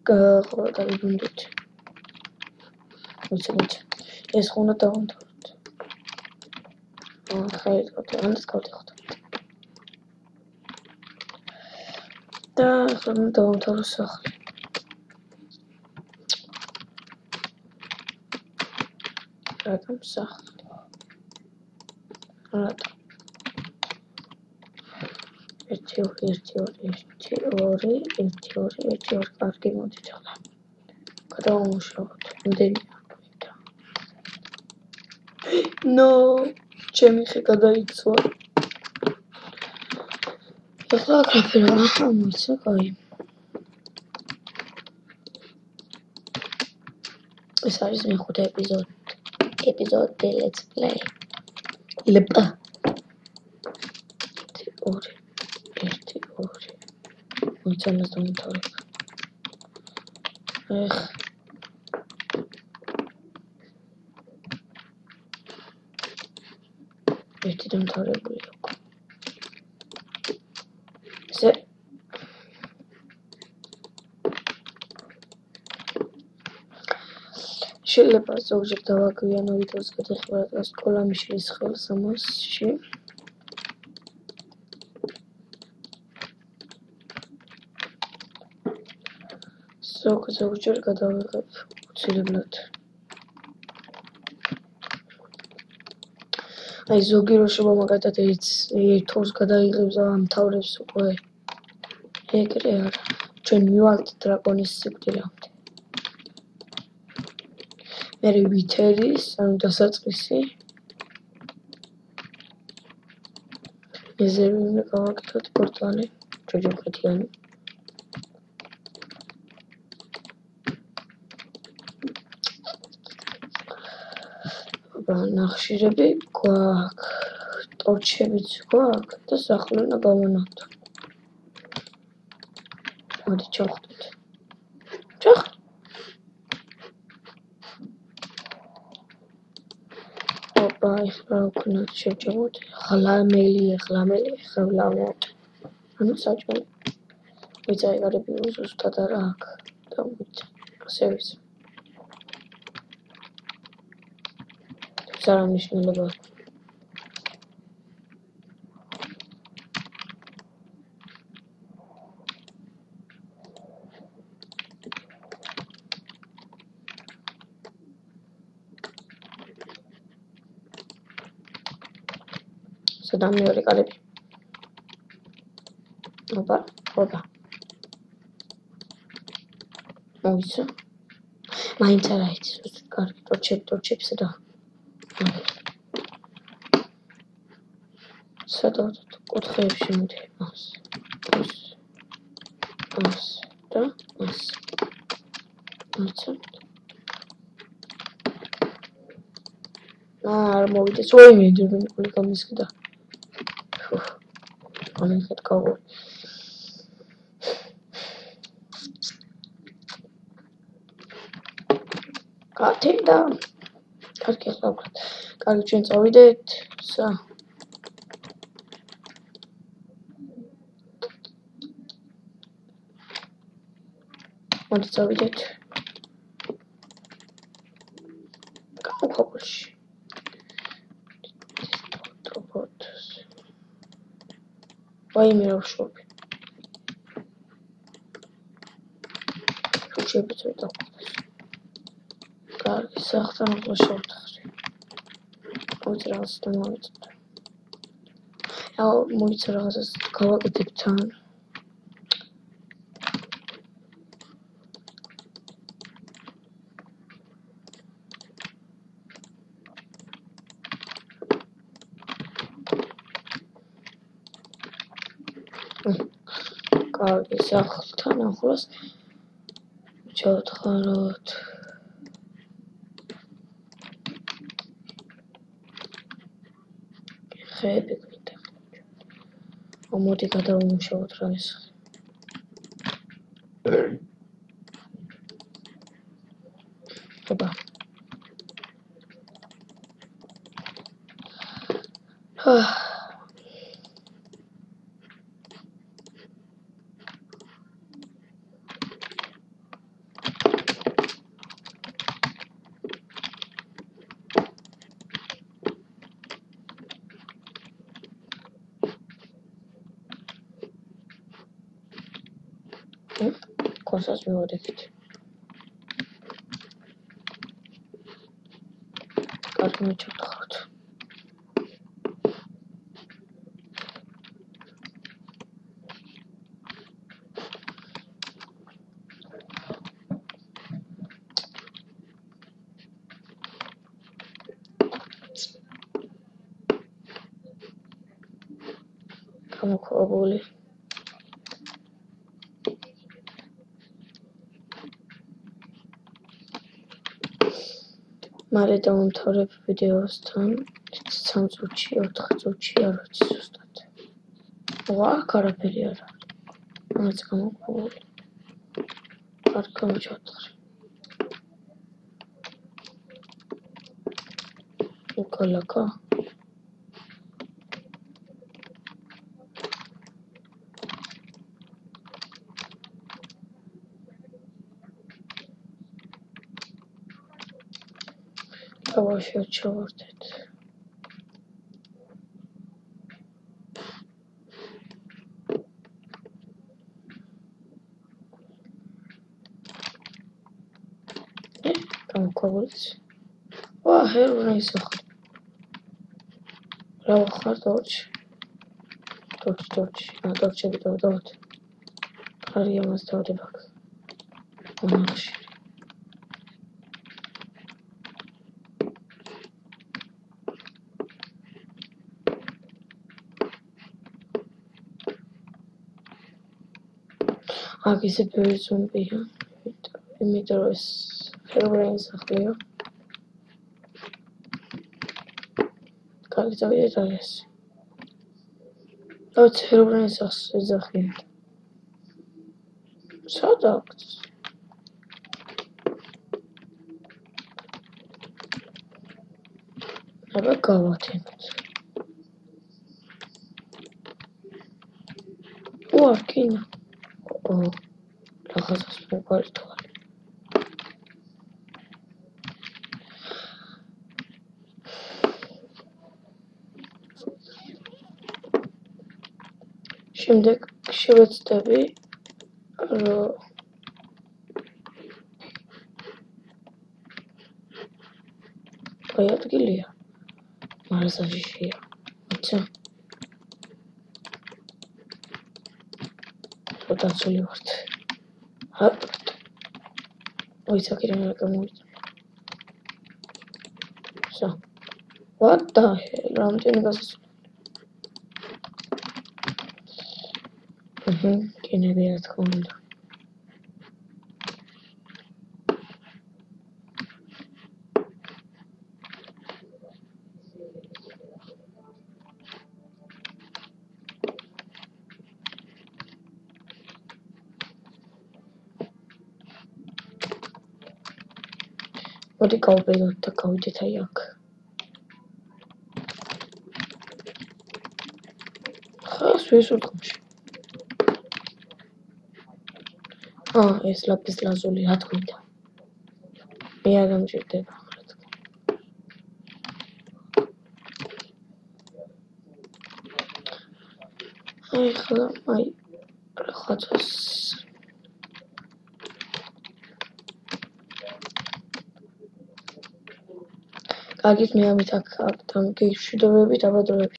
დავიბუნდით. ვიცით. ეს ხუნა დავამთავროთ. ხაით გოთანს გავდიხოთ. და ხუნა დავამთავროთ სახლი. რატომ სახლი? რატომ? 1-2 კარგი მოდით ახლა. გადავამუშავოთ. იმდენი აქვს. ნო, ჩემი ხე გადაიცვა. ახლა კაფეა, მოიცა, კაი. ეს არის მეხუთე ეპიზოდი let's play. ლეპა. 1-2 მოიცანას დამთავრებ. ერთი დამთავრებული აქვს. ესე შეიძლება ზოგჯერ დავაგვიანო ვიდეოს გადახურვა და სკოლა მიშლის ხელს ამასში. ზოგჯერ გადავიღებ უცილებლად. აი ზოგი რო შევა მაგათად ერთ ორს გადაიღებს და ამთავრებს უკვე. ეგრე არა. ჩვენ მივალთ დრაკონის სიკვდილამდე. მე ვითერის, ანუ დასაწყისი. ეზერი უნდა გავაკეთოთ პორტალი, ჯოჯოხეთიანი. ნახშირები გვაქვს, ტორჩებიც გვაქვს და სახლი უნდა გავანათო. მოდი ჩავხდით. ოპა, ეხლა ვქნათ შევჭამოთ. ღლამელი, ხავლამოთ. ანუ საჭმელი. ვიცი, გარები ზუსტად არა აქვს. და ვიცი, ასე ვიცი. არა მნიშვნელობა. სადამ მეორე კარები. ოპა. მოიცა. მაინც არა იცი, ზუსტად კარგი ტორჩებს და სადავთ კუთხეებში მოდი მას და მას მოიცა. არ მოვიდეს, ვაიმე, ძირბენიკული გამისკდა. ამიხეთ გავო. კათინდა. კარგი ახლა ვქრათ. კარგი ჩვენ წავიდეთ. მოდი წავიდეთ. გამოფაბულში. ვაიმე რა ვშობი. შევწევ და კარგი სახთან ახლა შევთხრი. მოიცა რაღაც და მოვიწოდე. მოიცა რაღაცას გავაკეთებ თან. კარგი სახლთან ახლოს ჩავთხაროთ. ხეები გვინდა. მოდი გადავუმუშავოთ რა ეს. ოპა. კონსაც მივოდებით. კარგი მოჩვდახოთ. გამოქვაბული. მალე დავამთავრებ ვიდეოსთან 3 წუთში, 4 წუთში, არ ვიცი ზუსტად. აქ არაფერი არ არის. მაინც გამოქვაბული. კარგი გამოჩვდახე. უკალაკა. Давай ჩავარდეთ. გამოქვაბულიც. ჰეროინი სახარ. რა ვახარ დორჩი. დორჩები დავდავთ. არის ამას დავდებაქ. ამაში. აქ ისე ბევრი ზომბია. იმიტომ ეს ჰეროინი სახლია. კარგი წავიდეთ ეს. დავით ჰეროინი სახლს ეძახიან. სადაც? აბა გავათენოთ. კინა. რაღაცას მოგვარი თვალი. შემდეგ შევეცდები რომ ადგილია მარასაშიშია აჩა დაცული ვართ ოიცაკირენ გამოვიდა so what the hell რამდენი გასასვლელი კინები რა თქმა უნდა მოდი გავბედოთ და გავიდეთ აი აქ. ხას ვისურთხმში. ეს ლაპის ლაზული რა თქმა. მე არ გამჭირდება რა თქმა. აი ხლა აი რაღაცას კარგით მე ამით აქ დამგეშვიდობებით აბა დროებით